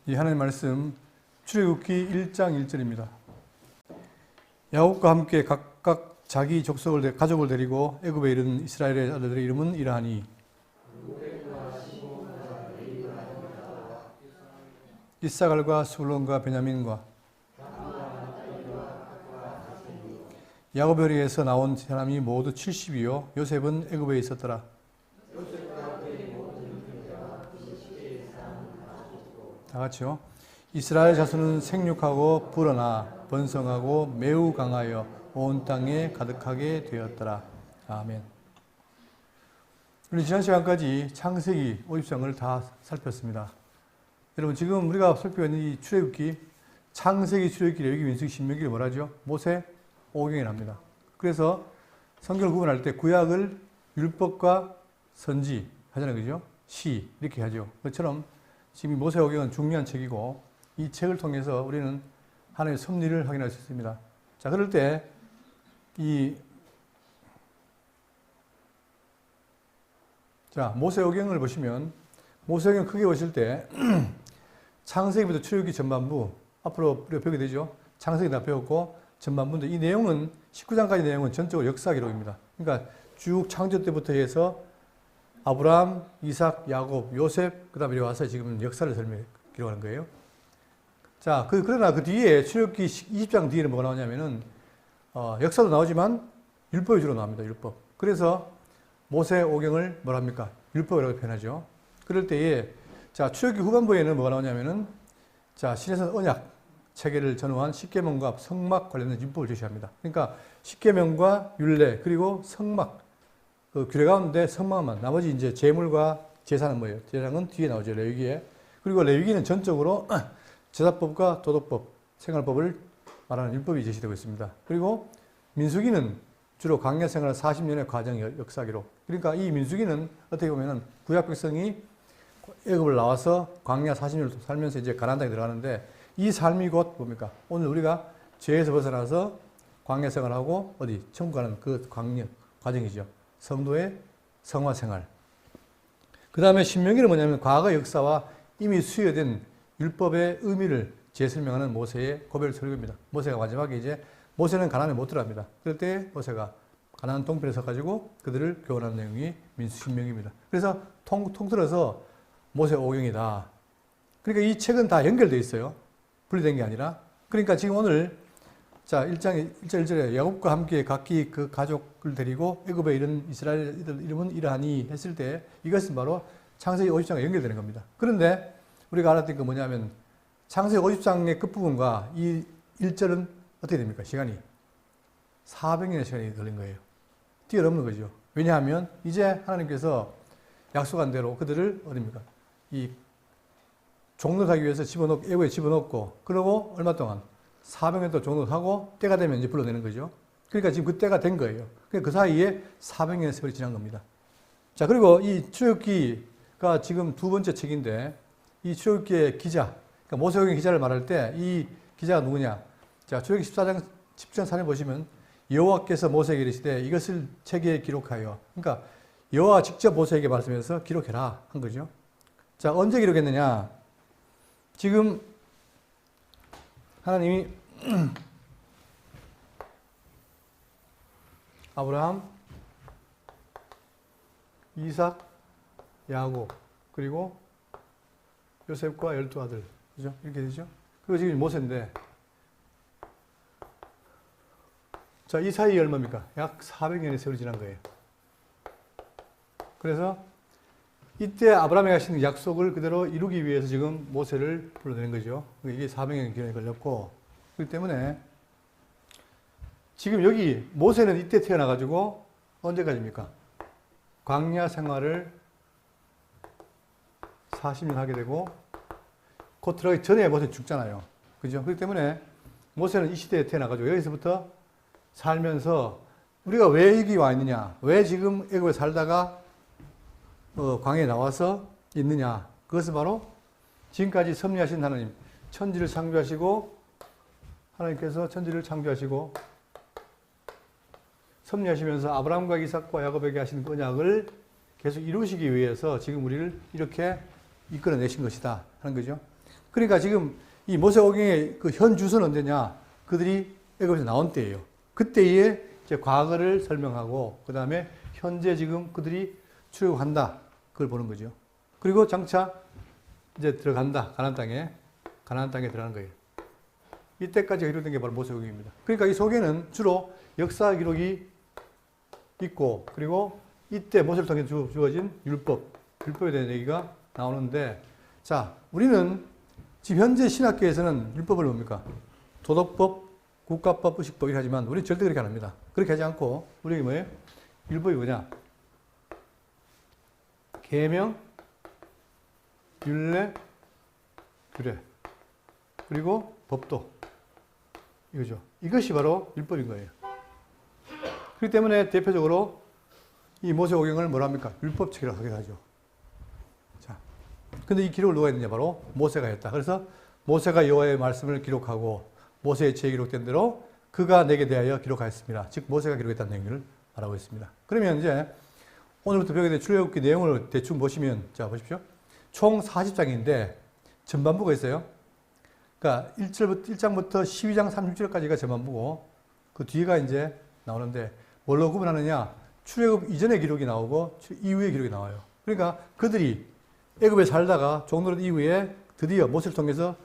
이 하나님의 말씀 출애굽기 1장 1절입니다. 야곱과 함께 각각 자기 가족을 데리고 애굽에 이른 이스라엘의 아들들의 이름은 이러하니 이사갈과 스불론과 베냐민과 야곱의 어리에서 나온 사람이 모두 70이요 요셉은 애굽에 있었더라. 다 같이요. 이스라엘 자손은 생육하고 불어나 번성하고 매우 강하여 온 땅에 가득하게 되었더라. 아멘. 우리 지난 시간까지 창세기 50장을 다 살폈습니다. 여러분 지금 우리가 살펴본 이 출애굽기, 창세기, 출애굽기, 레위기, 민수기, 신명기를 뭐라 하죠? 모세 오경이랍니다. 그래서 성경을 구분할 때 구약을 율법과 선지 하잖아요, 그죠? 시 이렇게 하죠. 그처럼 지금 모세오경은 중요한 책이고 이 책을 통해서 우리는 하나님의 섭리를 확인할 수 있습니다. 자, 그럴 때 모세오경을 보시면 모세오경 크게 보실 때 창세기부터 출애굽기 전반부 앞으로 우리가 배우게 되죠. 창세기 다 배웠고 전반부인데 이 내용은 19장까지 내용은 전적으로 역사 기록입니다. 그러니까 쭉 창조 때부터 해서 아브라함, 이삭, 야곱, 요셉, 그 다음에 와서 지금 역사를 기록하는 거예요. 자, 그러나 그 뒤에 출애굽기 20장 뒤에는 뭐가 나오냐면은, 역사도 나오지만 율법이 주로 나옵니다, 율법. 그래서 모세오경을 뭐라 합니까? 율법이라고 표현하죠. 그럴 때에, 자, 출애굽기 후반부에는 뭐가 나오냐면은, 자, 신에서 언약 체계를 전후한 십계명과 성막 관련된 율법을 제시합니다. 그러니까 십계명과 율례, 그리고 성막, 그 규례 가운데 성막만, 나머지 이제 제물과 제사는 뭐예요? 제사는 뒤에 나오죠, 레위기에. 그리고 레위기는 전적으로 제사법과 도덕법, 생활법을 말하는 율법이 제시되고 있습니다. 그리고 민수기는 주로 광야 생활 40년의 과정 역사 기록. 그러니까 이 민수기는 어떻게 보면은 구약 백성이 애굽을 나와서 광야 40년을 살면서 이제 가나안 땅에 들어가는데 이 삶이 곧 뭡니까? 오늘 우리가 죄에서 벗어나서 광야 생활하고 어디 천국 가는 그 광야 과정이죠. 성도의 성화 생활. 그 다음에 신명기는 뭐냐면 과거 역사와 이미 수여된 율법의 의미를 재설명하는 모세의 고별 설교입니다. 모세가 마지막에 이제 모세는 가나안에 못 들어갑니다. 그럴 때 모세가 가나안 동편에 서가지고 그들을 교훈하는 내용이 민수신명기입니다. 그래서 통틀어서 모세오경이다. 그러니까 이 책은 다 연결되어 있어요. 분리된 게 아니라. 그러니까 지금 오늘 자, 1장 1절에 야곱과 함께 각기 그 가족을 데리고 애굽에 이른 이스라엘 이름은 이러하니 했을 때 이것은 바로 창세기 50장과 연결되는 겁니다. 그런데 우리가 알았던 게 뭐냐면 창세기 50장의 끝부분과 이 1절은 어떻게 됩니까? 시간이 400년의 시간이 걸린 거예요. 뛰어넘는 거죠. 왜냐하면 이제 하나님께서 약속한 대로 그들을 어딥니까? 이 종노하기 위해서 애굽에 집어넣고 그러고 얼마 동안 400년 동안 종노하고 때가 되면 이제 불러내는 거죠. 그러니까 지금 그 때가 된 거예요. 그 사이에 400년의 세월이 지난 겁니다. 자, 그리고 이 출애굽기가 지금 두 번째 책인데 이 출애굽기의 기자, 그러니까 모세오경 기자를 말할 때 이 기자가 누구냐? 자, 출애굽기 14장 10장 4절 보시면 여호와께서 모세에게 이르시되 이것을 책에 기록하여, 그러니까 여호와가 직접 모세에게 말씀해서 기록해라 한 거죠. 자, 언제 기록했느냐? 지금 하나님이 아브라함, 이삭, 야곱, 그리고 요셉과 12아들, 그죠? 이렇게 되죠? 그리고 지금 모세인데, 자, 이 사이에 얼마입니까? 약 400년의 세월이 지난 거예요. 그래서 이때 아브라함이 하신 약속을 그대로 이루기 위해서 지금 모세를 불러내는 거죠. 이게 400년 기간이 걸렸고, 그렇기 때문에 지금 여기 모세는 이때 태어나가지고 언제까지입니까? 광야 생활을 40년 하게 되고, 곧 들어가기 전에 모세는 죽잖아요. 그죠? 그렇기 때문에 모세는 이 시대에 태어나가지고 여기서부터 살면서 우리가 왜 여기 와 있느냐? 왜 지금 애굽에 살다가 광야에 나와서 있느냐? 그것은 바로 지금까지 섭리하신 하나님, 천지를 창조하시고 하나님께서 천지를 창조하시고 섭리하시면서 아브라함과 이삭과 야곱에게 하신 언약을 계속 이루시기 위해서 지금 우리를 이렇게 이끌어내신 것이다 하는 거죠. 그러니까 지금 이 모세오경의 그 현 주소는 언제냐? 그들이 애굽에서 나온 때예요. 그때의 이제 과거를 설명하고 그 다음에 현재 지금 그들이 출애굽한다. 그걸 보는 거죠. 그리고 장차 이제 들어간다. 가나안 땅에 들어가는 거예요. 이때까지 기록된 게 바로 모세오경입니다. 그러니까 이 속에는 주로 역사 기록이 있고 그리고 이때 모세를 통해 주어진 율법에 대한 얘기가 나오는데 자, 우리는 지금 현재 신학계에서는 율법을 뭡니까? 도덕법, 국가법, 의식법 이렇게 하지만 우리는 절대 그렇게 안 합니다. 그렇게 하지 않고 우리가 뭐예요? 율법이 뭐냐? 계명, 율례, 규례 그리고 법도 이거죠. 이것이 바로 율법인 거예요. 그렇기 때문에 대표적으로 이 모세오경을 뭐라 합니까? 율법책이라고 하기도 하죠. 자, 근데 이 기록을 누가 했느냐? 바로 모세가 했다. 그래서 모세가 여호와의 말씀을 기록하고 모세의 죄에 기록된 대로 그가 내게 대하여 기록하였습니다. 즉 모세가 기록했다는 내용을 말하고 있습니다. 그러면 이제 오늘부터 배우게 될 출애굽기 내용을 대충 보시면 자 보십시오. 총 40장인데 전반부가 있어요. 그러니까 1장부터 12장 30절까지가 전반부고 그 뒤가 이제 나오는데 뭘로 구분하느냐? 출애굽 이전의 기록이 나오고 이후의 기록이 나와요. 그러니까 그들이 애굽에 살다가 종노릇 이후에 드디어 모세를 통해서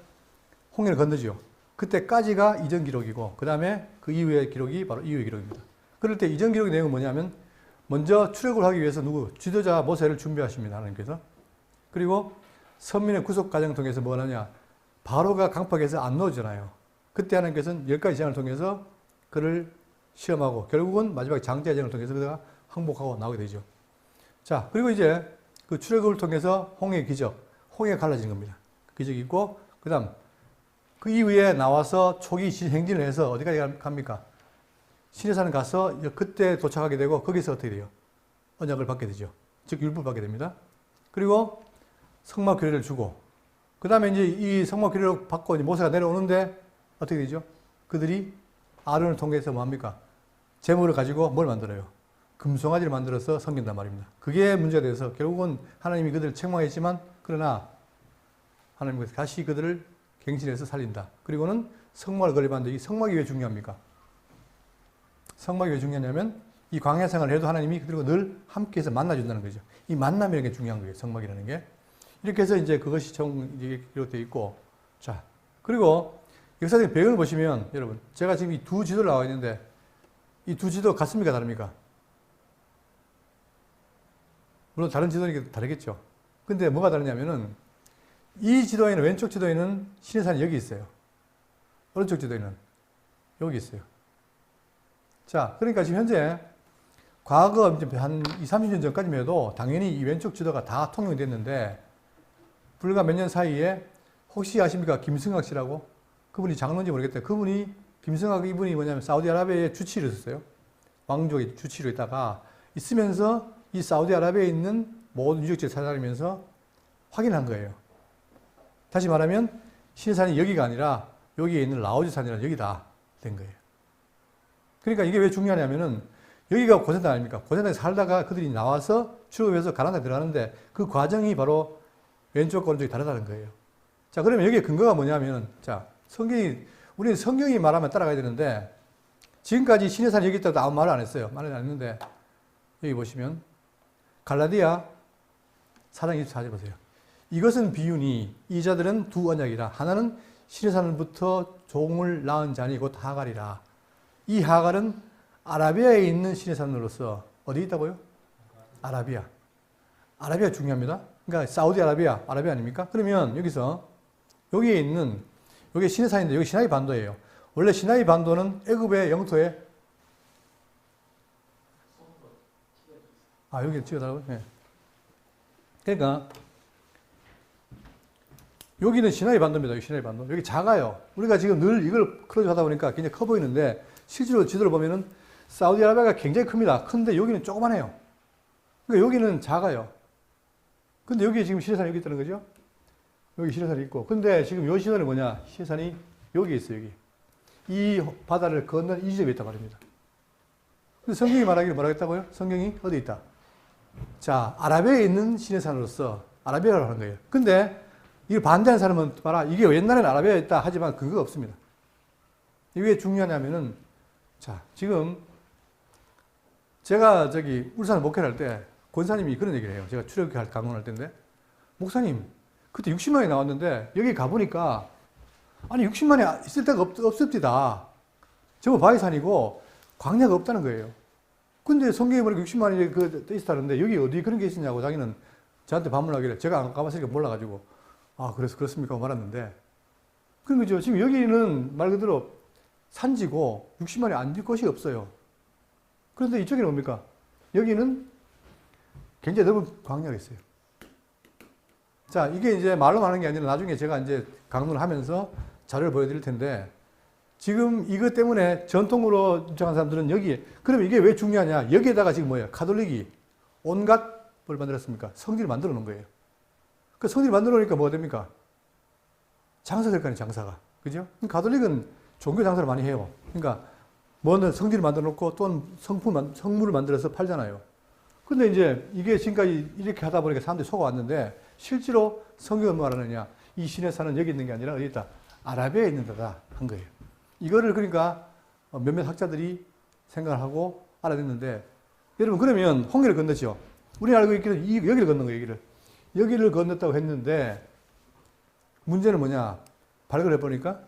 홍해를 건너죠. 그때까지가 이전 기록이고 그 다음에 그 이후의 기록이 바로 이후의 기록입니다. 그럴 때 이전 기록의 내용은 뭐냐면 먼저 출애굽을 하기 위해서 지도자 모세를 준비하십니다. 하나님께서. 그리고 선민의 구속 과정을 통해서 뭐 하느냐? 바로가 강팍해서 안 넣어주잖아요. 그때 하나님께서는 10가지 재앙을 통해서 그를 시험하고 결국은 마지막에 장제 재앙을 통해서 그가 항복하고 나오게 되죠. 자, 그리고 이제 그 출애굽을 통해서 홍해의 기적, 홍해가 갈라지는 겁니다. 기적이 있고 그 다음 그 이후에 나와서 초기 행진을 해서 어디까지 갑니까? 시내산을 가서 그때 도착하게 되고 거기서 어떻게 돼요? 언약을 받게 되죠. 즉 율법을 받게 됩니다. 그리고 성막 규례를 주고 그 다음에 이제 이 성막 규례를 받고 이제 모세가 내려오는데 어떻게 되죠? 그들이 아론을 통해서 뭐합니까? 제물을 가지고 뭘 만들어요? 금송아지를 만들어서 섬긴단 말입니다. 그게 문제가 돼서 결국은 하나님이 그들을 책망했지만 그러나 하나님께서 다시 그들을 갱신해서 살린다. 그리고는 성막을 건립하는데 이 성막이 왜 중요합니까? 성막이 왜 중요하냐면 이 광야 생활을 해도 하나님이 그들과 늘 함께해서 만나준다는 거죠. 이 만남이라는 게 중요한 거예요. 성막이라는 게. 이렇게 해서 이제 그것이 기록되어 있고 자 그리고 역사적인 배경을 보시면 여러분 제가 지금 이 두 지도를 나와 있는데 이 두 지도 같습니까? 다릅니까? 물론 다른 지도니까 다르겠죠. 근데 뭐가 다르냐면은 이 지도에는 왼쪽 지도에는 시내산이 여기 있어요. 오른쪽 지도에는 여기 있어요. 자, 그러니까 지금 현재 과거 한 20, 30년 전까지만 해도 당연히 이 왼쪽 지도가 다 통용이 됐는데 불과 몇 년 사이에 혹시 아십니까? 김승학 씨라고? 그분이 장로인지 모르겠다. 그분이 김승학 이분이 뭐냐면 사우디아라비아의 주치를 했었어요. 왕족의 주치로 있다가 있으면서 이 사우디아라비아에 있는 모든 유적지를 찾아다니면서 확인한 거예요. 다시 말하면 시내산이 여기가 아니라 여기에 있는 라오즈산이라 여기다 된 거예요. 그러니까 이게 왜 중요하냐면은 여기가 고센단 아닙니까? 고센단에 살다가 그들이 나와서 출애굽해서 가나안에 들어가는데 그 과정이 바로 왼쪽과 오른쪽이 다르다는 거예요. 자, 그러면 여기에 근거가 뭐냐면 자, 우리는 성경이 말하면 따라가야 되는데 지금까지 시내산이 여기 있다고 아무 말을 안 했어요. 말을 안 했는데 여기 보시면 갈라디아 4장 24절 보세요. 이것은 비유니 이 자들은 두 언약이라 하나는 시내산부터 종을 낳은 자니 곧 하갈이라. 이 하갈은 아라비아에 있는 시내산으로서 어디 있다고요? 아라비아. 아라비아 중요합니다. 그러니까 사우디아라비아, 아라비아 아닙니까? 그러면 여기서 여기에 있는 여기 시내산인데 여기 시나이 반도예요. 원래 시나이 반도는 애굽의 영토에 여기 찍어달라고요? 네. 그러니까 여기는 시나이 반도입니다. 여기 시나이 반도. 여기 작아요. 우리가 지금 늘 이걸 크로즈 하다 보니까 굉장히 커 보이는데 실제로 지도를 보면은 사우디아라비아가 굉장히 큽니다. 큰데 여기는 조그만해요. 그러니까 여기는 작아요. 근데 여기 지금 시내산이 여기 있다는 거죠? 여기 시내산이 있고. 근데 지금 요 시내산이 뭐냐? 시내산이 여기 있어요, 여기. 이 바다를 건넌 이 지점에 있단 말입니다. 근데 성경이 말하기를 뭐라고 했다고요? 성경이 어디 있다? 자, 아라비아에 있는 시내산으로서 아라비아라고 하는 거예요. 근데 이걸 반대하는 사람은 봐라. 이게 옛날에는 아라비아였다 하지만 그거 없습니다. 이게 왜 중요하냐면은, 자, 지금 제가 울산 목회를 할 때 권사님이 그런 얘기를 해요. 제가 출애굽기 강론할 때인데, 목사님, 그때 60만이 나왔는데 여기 가보니까 아니 60만이 있을 데가 없습니다. 전부 바위산이고 광야가 없다는 거예요. 근데 성경에 보니까 60만이 그 있다는데 여기 어디 그런 게 있었냐고 자기는 저한테 반문하길래 제가 안 가봤으니까 몰라가지고 그래서 그렇습니까? 말았는데 그런 거죠. 지금 여기는 말 그대로 산지고 60만이 앉을 곳이 없어요. 그런데 이쪽에는 뭡니까? 여기는 굉장히 넓은 광야가 있어요. 자, 이게 이제 말로 하는 게 아니라 나중에 제가 이제 강론을 하면서 자료를 보여드릴 텐데 지금 이것 때문에 전통으로 입장한 사람들은 그러면 이게 왜 중요하냐? 여기에다가 지금 뭐예요? 가톨릭이 온갖 뭘 만들었습니까? 성지를 만들어 놓은 거예요. 그 성지를 만들어 놓으니까 뭐가 됩니까? 장사 될 거 아니에요, 장사가. 그죠? 가톨릭은 종교 장사를 많이 해요. 그러니까 뭐는 성지를 만들어 놓고 또는 성물을 만들어서 팔잖아요. 근데 이제 이게 지금까지 이렇게 하다 보니까 사람들이 속아왔는데 실제로 성경은 뭐 말하느냐? 이 신의 산은 여기 있는 게 아니라 어디 있다? 아라비아에 있는 데다 한 거예요. 이거를 그러니까 몇몇 학자들이 생각을 하고 알아냈는데 여러분 그러면 홍해를 건넜죠. 우리는 알고 있기는 여기를 건넌 거예요. 여기를 건넜다고 했는데 문제는 뭐냐? 발굴해 보니까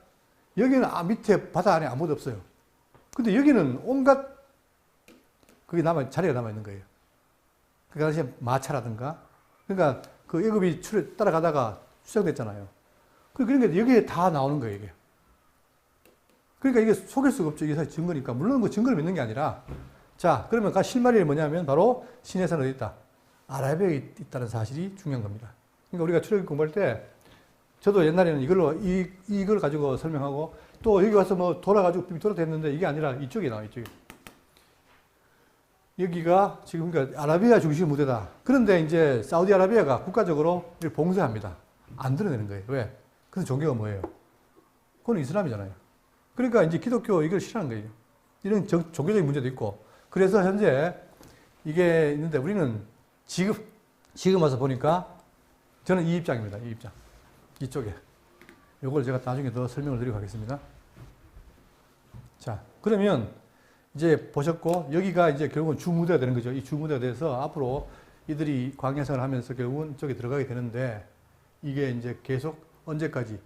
여기는 밑에 바다 안에 아무도 없어요. 근데 여기는 온갖 그게 자리가 남아 있는 거예요. 그 당시에 마차라든가 그러니까 그 애굽이 따라가다가 수장됐잖아요. 그런 게 여기에 다 나오는 거예요, 이게. 그러니까 이게 속일 수가 없죠. 이게 사실 증거니까. 물론 뭐 증거를 믿는 게 아니라. 자, 그러면 그 실마리는 뭐냐면 바로 신의 산은 어디 있다? 아라비아에 있다는 사실이 중요한 겁니다. 그러니까 우리가 출애굽 공부할 때 저도 옛날에는 이걸 가지고 설명하고 또 여기 와서 뭐 돌아가지고 돌아댔는데 이게 아니라 이쪽에 나와, 이쪽에. 여기가 지금 그러니까 아라비아 중심 무대다. 그런데 이제 사우디아라비아가 국가적으로 봉쇄합니다. 안 드러내는 거예요. 왜? 그래서 종교가 뭐예요? 그건 이슬람이잖아요. 그러니까 이제 기독교 이걸 싫어하는 거예요. 이런 종교적인 문제도 있고. 그래서 현재 이게 있는데 우리는 지금 와서 보니까 저는 이 입장입니다. 이 입장. 이쪽에. 요걸 제가 나중에 더 설명을 드리고 가겠습니다. 자, 그러면 이제 보셨고, 여기가 이제 결국은 주무대가 되는 거죠. 이 주무대가 돼서 앞으로 이들이 광야생활을 하면서 결국은 이쪽에 들어가게 되는데, 이게 이제 계속 언제까지?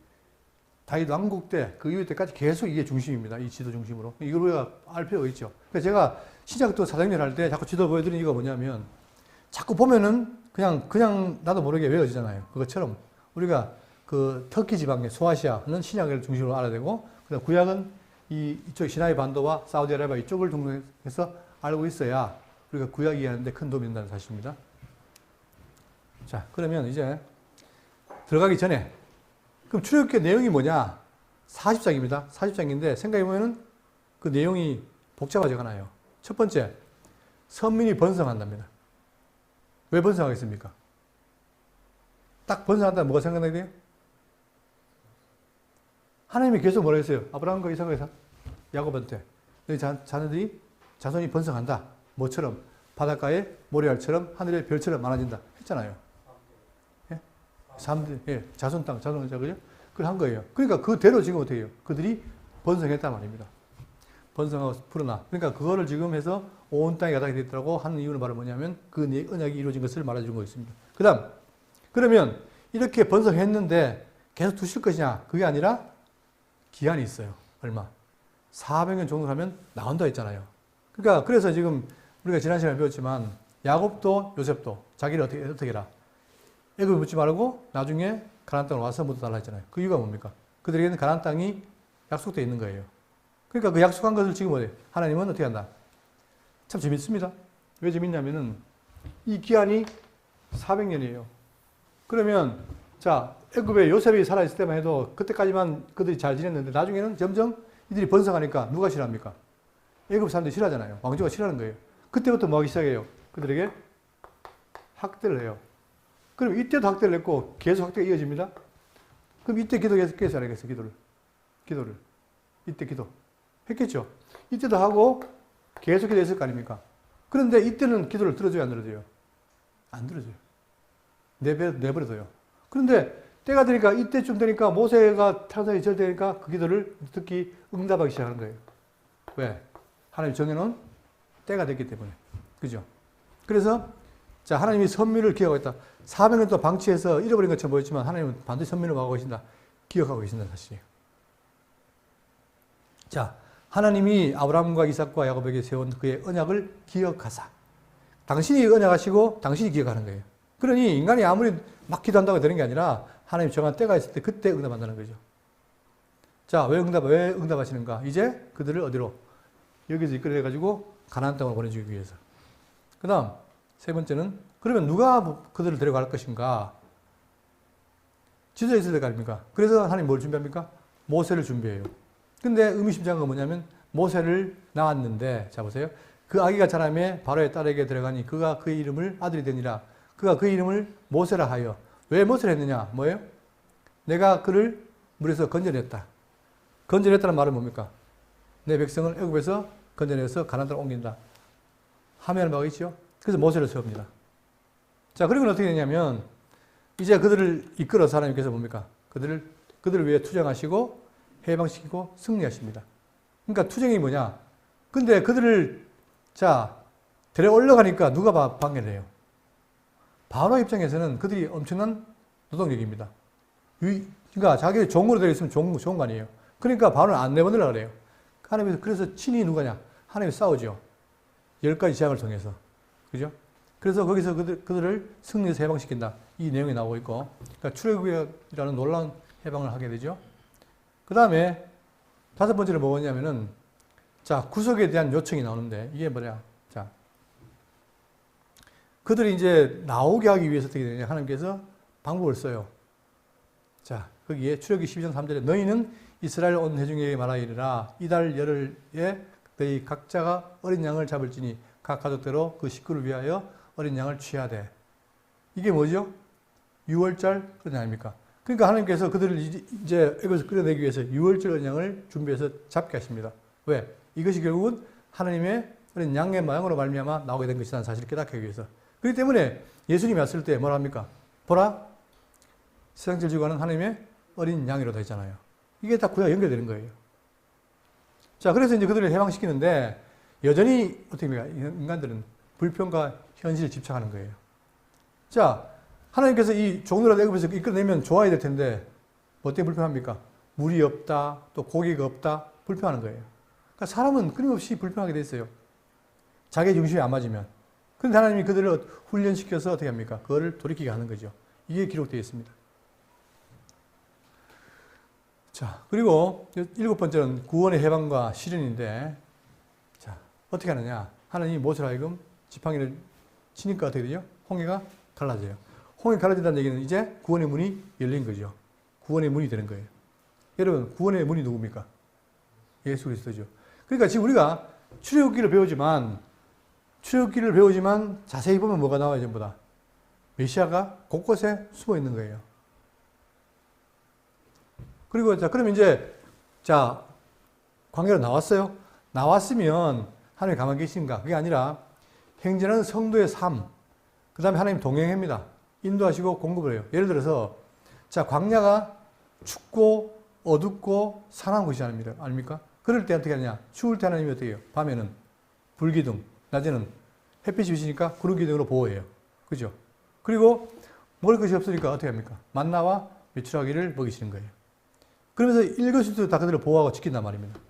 다윗 왕국 때, 그 이후 때까지 계속 이게 중심입니다. 이 지도 중심으로. 이걸 우리가 알 필요가 있죠. 그래서 제가 신약도 사정리를 할 때 자꾸 지도 보여드리는 이유가 뭐냐면, 자꾸 보면은 그냥 나도 모르게 외워지잖아요. 그것처럼 우리가 그 터키 지방의 소아시아는 신약을 중심으로 알아야 되고, 그다음 구약은 이쪽 시나이 반도와 사우디아라비아 이쪽을 중심해서 알고 있어야 우리가 구약 이해하는데 큰 도움이 된다는 사실입니다. 자, 그러면 이제 들어가기 전에 그럼 출애굽기 내용이 뭐냐? 40장입니다. 40장인데 생각해보면 그 내용이 복잡하지가 않아요. 첫 번째, 선민이 번성한답니다. 왜 번성하겠습니까? 딱 번성한다면 뭐가 생각나게 돼요? 하나님이 계속 뭐라 했어요? 아브라함과 이삭과 야곱한테 너희 자손이 번성한다. 뭐처럼? 바닷가의 모래알처럼 하늘의 별처럼 많아진다. 했잖아요. 예? 자손 땅, 그죠? 그걸 한 거예요. 그러니까 그대로 지금 어떻게 해요? 그들이 번성했단 말입니다. 번성하고 풀어나. 그러니까 그거를 지금 해서 온 땅에 가닥이 됐다고 하는 이유는 바로 뭐냐면 그 언약이 이루어진 것을 말해준 거 있습니다. 그 다음, 그러면 이렇게 번성했는데 계속 두실 것이냐? 그게 아니라 기한이 있어요. 얼마? 400년 정도 하면 나온다 했잖아요. 그러니까 그래서 지금 우리가 지난 시간에 배웠지만 야곱도 요셉도 자기를 어떻게 해라? 애굽에 묻지 말고 나중에 가나안 땅으로 와서 묻어달라 했잖아요. 그 이유가 뭡니까? 그들에게는 가나안 땅이 약속되어 있는 거예요. 그러니까 그 약속한 것을 지금 뭐예요? 하나님은 어떻게 한다? 참 재밌습니다. 왜 재밌냐면은 이 기한이 400년이에요. 그러면 자, 애굽에 요셉이 살아있을 때만 해도 그때까지만 그들이 잘 지냈는데 나중에는 점점 이들이 번성하니까 누가 싫어합니까? 애굽 사람들이 싫어하잖아요. 왕조가 싫어하는 거예요. 그때부터 뭐 하기 시작해요? 그들에게 학대를 해요. 그럼 이때도 학대를 했고 계속 학대가 이어집니다. 그럼 이때 기도해서 안 하겠어요? 기도를. 이때 기도. 했겠죠? 이때도 하고 계속 기도했을 거 아닙니까? 그런데 이때는 기도를 들어줘요? 안 들어줘요? 안 들어줘요. 내버려둬요. 그런데 때가 되니까 이때쯤 되니까 모세가 태어나기 절 되니까 그 기도를 듣기 응답하기 시작하는 거예요. 왜? 하나님 정해놓은 때가 됐기 때문에. 그죠? 그래서 자, 하나님이 선민을 기억하고 있다. 400년 동안 방치해서 잃어버린 것처럼 보였지만 하나님은 반드시 선민을 하고 계신다. 기억하고 계신다는 사실이에요. 자, 하나님이 아브라함과 이삭과 야곱에게 세운 그의 언약을 기억하사. 당신이 언약하시고 당신이 기억하는 거예요. 그러니 인간이 아무리 막 기도한다고 되는 게 아니라 하나님 정한 때가 있을 때 그때 응답한다는 거죠. 자, 왜 응답하시는가? 이제 그들을 어디로? 여기서 이끌어내가지고 가나안 땅으로 보내주기 위해서. 그 다음, 세 번째는 그러면 누가 그들을 데려갈 것인가? 지도자 있을 때가 아닙니까? 그래서 하나님 뭘 준비합니까? 모세를 준비해요. 근데 의미심장한 건 뭐냐면 모세를 낳았는데, 자 보세요. 그 아기가 자라매 바로의 딸에게 들어가니 그가 그의 이름을 아들이 되니라. 그가 그 이름을 모세라 하여. 왜 모세를 했느냐? 뭐예요? 내가 그를 물에서 건져냈다. 건져냈다는 말은 뭡니까? 내 백성을 애굽에서 건져내서 가나안 땅으로 옮긴다. 하면 바가 있죠? 그래서 모세를 세웁니다. 자, 그리고 어떻게 되냐면 이제 그들을 이끌어서 하나님께서 뭡니까? 그들을 위해 투쟁하시고 해방시키고 승리하십니다. 그러니까 투쟁이 뭐냐? 근데 그들을 자 데려 올라가니까 누가 방해를 해요? 바로 입장에서는 그들이 엄청난 노동력입니다. 그러니까 자기 종으로 되어 있으면 좋은 거 아니에요. 그러니까 바로는 안 내보내려고 그래요. 하나님께서 그래서 친히 누가냐? 하나님이 싸우죠. 10가지 재앙을 통해서. 그죠? 그래서 거기서 그들을 승리해서 해방시킨다. 이 내용이 나오고 있고. 그러니까 출애굽이라는 놀라운 해방을 하게 되죠. 그 다음에 다섯 번째는 뭐냐면은 자, 구속에 대한 요청이 나오는데 이게 뭐냐? 자, 그들이 이제 나오게 하기 위해서 어떻게 되냐? 하나님께서 방법을 써요. 자, 거기에 출애굽기 12장 3절에 너희는 이스라엘 온 회중에게 말하이르라 이달 열흘에 너희 각자가 어린 양을 잡을지니 각 가족대로 그 식구를 위하여 어린 양을 취하되. 이게 뭐죠? 6월절 어린 양입니까? 그러니까 하나님께서 그들을 이제 애굽에서 끌어내기 위해서 6월절 어린 양을 준비해서 잡게 하십니다. 왜? 이것이 결국은 하나님의 어린 양의 모양으로 말미암아 나오게 된 것이라는 사실을 깨닫게 하기 위해서. 그렇기 때문에 예수님이 왔을 때 뭐라 합니까? 보라, 세상 죄를 지고 가는 하나님의 어린 양이라고 했잖아요. 이게 다 구약 연결되는 거예요. 자, 그래서 이제 그들을 해방시키는데 여전히 어떻게 합니까? 인간들은 불평과 현실에 집착하는 거예요. 자, 하나님께서 이 종로라 애굽에서 이끌어내면 좋아야 될 텐데 뭐 때문에 불평합니까? 물이 없다, 또 고기가 없다, 불평하는 거예요. 그러니까 사람은 끊임없이 불평하게 돼 있어요. 자기 중심이 안 맞으면. 그런데 하나님이 그들을 훈련시켜서 어떻게 합니까? 그거를 돌이키게 하는 거죠. 이게 기록되어 있습니다. 자, 그리고 일곱 번째는 구원의 해방과 실현인데, 자, 어떻게 하느냐? 하나님이 모세로 하여금 지팡이를 치니까 어떻게 되죠? 홍해가 갈라져요. 홍해가 갈라진다는 얘기는 이제 구원의 문이 열린 거죠. 구원의 문이 되는 거예요. 여러분, 구원의 문이 누굽니까? 예수 그리스도죠. 그러니까 지금 우리가 출애굽기를 배우지만 자세히 보면 뭐가 나와요, 전부 다? 메시아가 곳곳에 숨어 있는 거예요. 그리고 자, 그럼 이제 자, 광야로 나왔어요. 나왔으면 하나님이 가만히 계신가? 그게 아니라 행진하는 성도의 삶, 그 다음에 하나님 동행합니다. 인도하시고 공급을 해요. 예를 들어서 자, 광야가 춥고 어둡고 산한 곳이 아닙니까? 그럴 때 어떻게 하냐? 추울 때 하나님이 어떻게 해요? 밤에는 불기둥, 낮에는 햇빛이 비치니까 구름기둥으로 보호해요. 그죠? 그리고 먹을 것이 없으니까 어떻게 합니까? 만나와 메추라기를 먹이시는 거예요. 그러면서 일거수일투족 다 그들을 보호하고 지킨단 말입니다.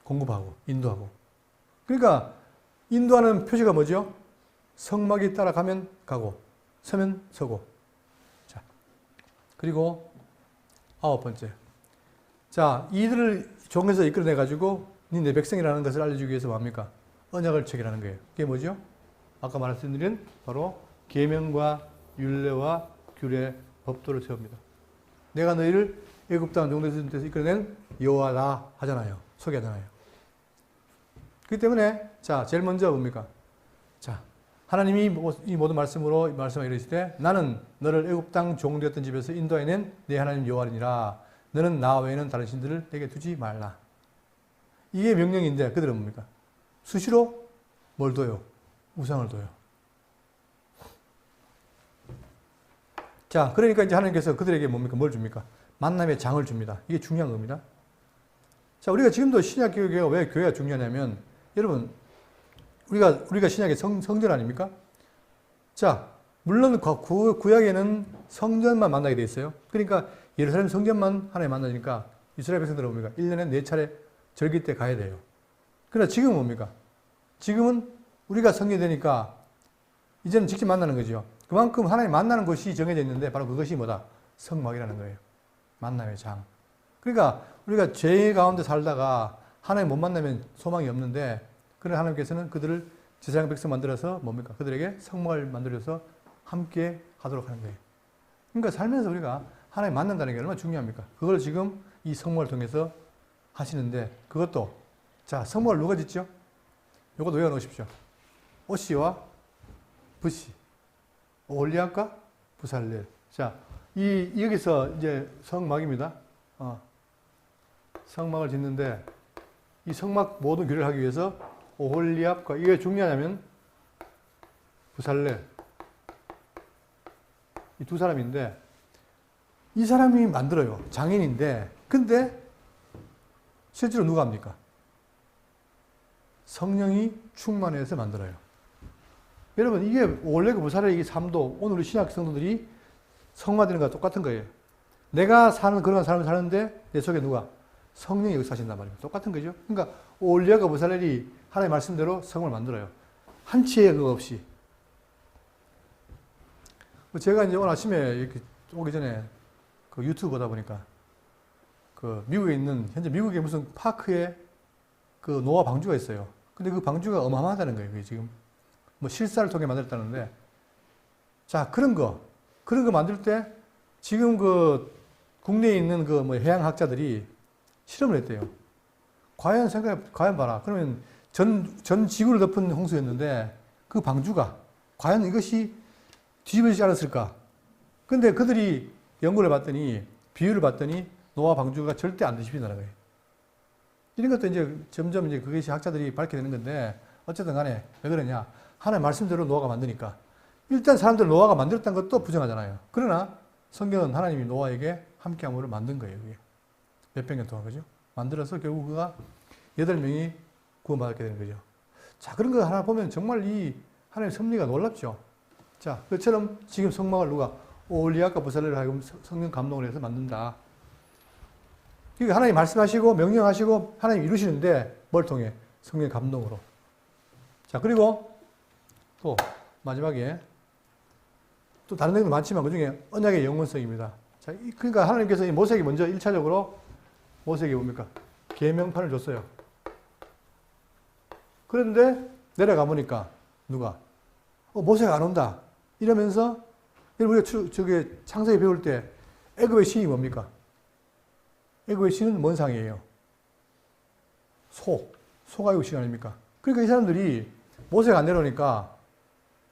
공급하고 인도하고. 그러니까 인도하는 표시가 뭐죠? 성막이 따라가면 가고 서면 서고. 자, 그리고 아홉 번째. 자, 이들을 종에서 이끌어내 가지고 네 백성이라는 것을 알려주기 위해서 뭡니까? 언약을 체결하는 거예요. 그게 뭐죠? 아까 말씀드린 바로 계명과 율례와 규례, 법도를 세웁니다. 내가 너희를 애굽 땅 종들에서 이끌어낸 여호와다 하잖아요. 소개하잖아요. 그렇기 때문에 자, 제일 먼저 뭡니까? 자, 하나님이 이 모든 말씀으로 말씀하여 이르시되 나는 너를 애굽 땅 종되었던 집에서 인도해낸 내 하나님 여호와니라. 너는 나 외에는 다른 신들을 내게 두지 말라. 이게 명령인데 그들은 뭡니까? 수시로 뭘 둬요? 우상을 둬요. 자, 그러니까 이제 하나님께서 그들에게 뭡니까? 뭘 줍니까? 만남의 장을 줍니다. 이게 중요한 겁니다. 자, 우리가 지금도 신약 교회가 왜 교회가 중요하냐면, 여러분, 우리가 신약의 성전 아닙니까? 자, 물론 구약에는 성전만 만나게 돼 있어요. 그러니까 예루살렘 성전만 하나님 만나니까 이스라엘 백성들은 뭡니까? 1년에 4차례 절기 때 가야 돼요. 그러나 지금은 뭡니까? 지금은 우리가 성경되니까 이제는 직접 만나는 거죠. 그만큼 하나님 만나는 곳이 정해져 있는데 바로 그것이 뭐다? 성막이라는 거예요. 만남의 장. 그러니까 우리가 죄 가운데 살다가 하나님 못 만나면 소망이 없는데, 그런 하나님께서는 그들을 제사장 백성 만들어서 뭡니까? 그들에게 성막을 만들어서 함께 하도록 하는 거예요. 그러니까 살면서 우리가 하나님 만난다는 게 얼마나 중요합니까? 그걸 지금 이 성막을 통해서 하시는데, 그것도, 자, 성막을 누가 짓죠? 요것도 외워놓으십시오. 오시와 부시, 오홀리압과 부살렐. 자, 여기서 이제 성막입니다. 성막을 짓는데, 이 성막 모든 규례를 하기 위해서 오홀리압과, 이게 중요하냐면 부살렐, 이 두 사람인데, 이 사람이 만들어요. 장인인데, 근데 실제로 누가 합니까? 성령이 충만해서 만들어요. 여러분, 이게 원래 그 부살렐 이 삶도 오늘 우리 신약 성도들이 성화되는 것과 똑같은 거예요. 내가 사는 그런 삶을 사는데 내 속에 누가? 성령이 역사하신단 말입니다. 똑같은 거죠. 그러니까 올리아가 부살렐이 하나님의 말씀대로 성을 만들어요. 한치의 그거 없이. 제가 이제 오늘 아침에 이렇게 오기 전에 그 유튜브 보다 보니까 그 미국에 있는, 현재 미국에 무슨 파크에 그 노아 방주가 있어요. 근데 그 방주가 어마어마하다는 거예요. 그게 지금 뭐 실사를 통해 만들었다는데, 자, 그런 거 만들 때 지금 그 국내에 있는 그 뭐 해양학자들이 실험을 했대요. 과연 봐라. 그러면 전 지구를 덮은 홍수였는데 그 방주가 과연 이것이 뒤집어지지 않았을까? 근데 그들이 연구를 봤더니, 비율을 봤더니 노아 방주가 절대 안 뒤집힌다는 거예요. 이런 것도 이제 점점 이제 그것이 학자들이 밝게 되는 건데, 어쨌든 간에 왜 그러냐? 하나의 말씀대로 노아가 만드니까. 일단 사람들 노아가 만들었다는 것도 부정하잖아요. 그러나 성경은 하나님이 노아에게 함께함으로 만든 거예요. 그게. 몇백 년 동안, 그죠? 만들어서 결국 그가 8명이 구원받게 되는 거죠. 자, 그런 거 하나 보면 정말 이 하나님의 섭리가 놀랍죠. 자, 그처럼 지금 성막을 누가? 오홀리압과 부살렐을 하여금 성령 감동을 해서 만든다. 그러니까 하나님 말씀하시고 명령하시고 하나님 이루시는데 뭘 통해? 성령 감동으로. 자, 그리고 또 마지막에 또 다른 내용도 많지만 그 중에 언약의 영원성입니다. 자, 그러니까 하나님께서 이 모세에게 먼저 1차적으로 모세에게 뭡니까? 계명판을 줬어요. 그런데 내려가 보니까 누가? 모세가 안 온다. 이러면서 우리가 저게 창세기 배울 때 애굽의 신이 뭡니까? 애굽의 신은 뭔 상이에요? 소가 애굽 신 아닙니까? 그러니까 이 사람들이 모세가 안 내려오니까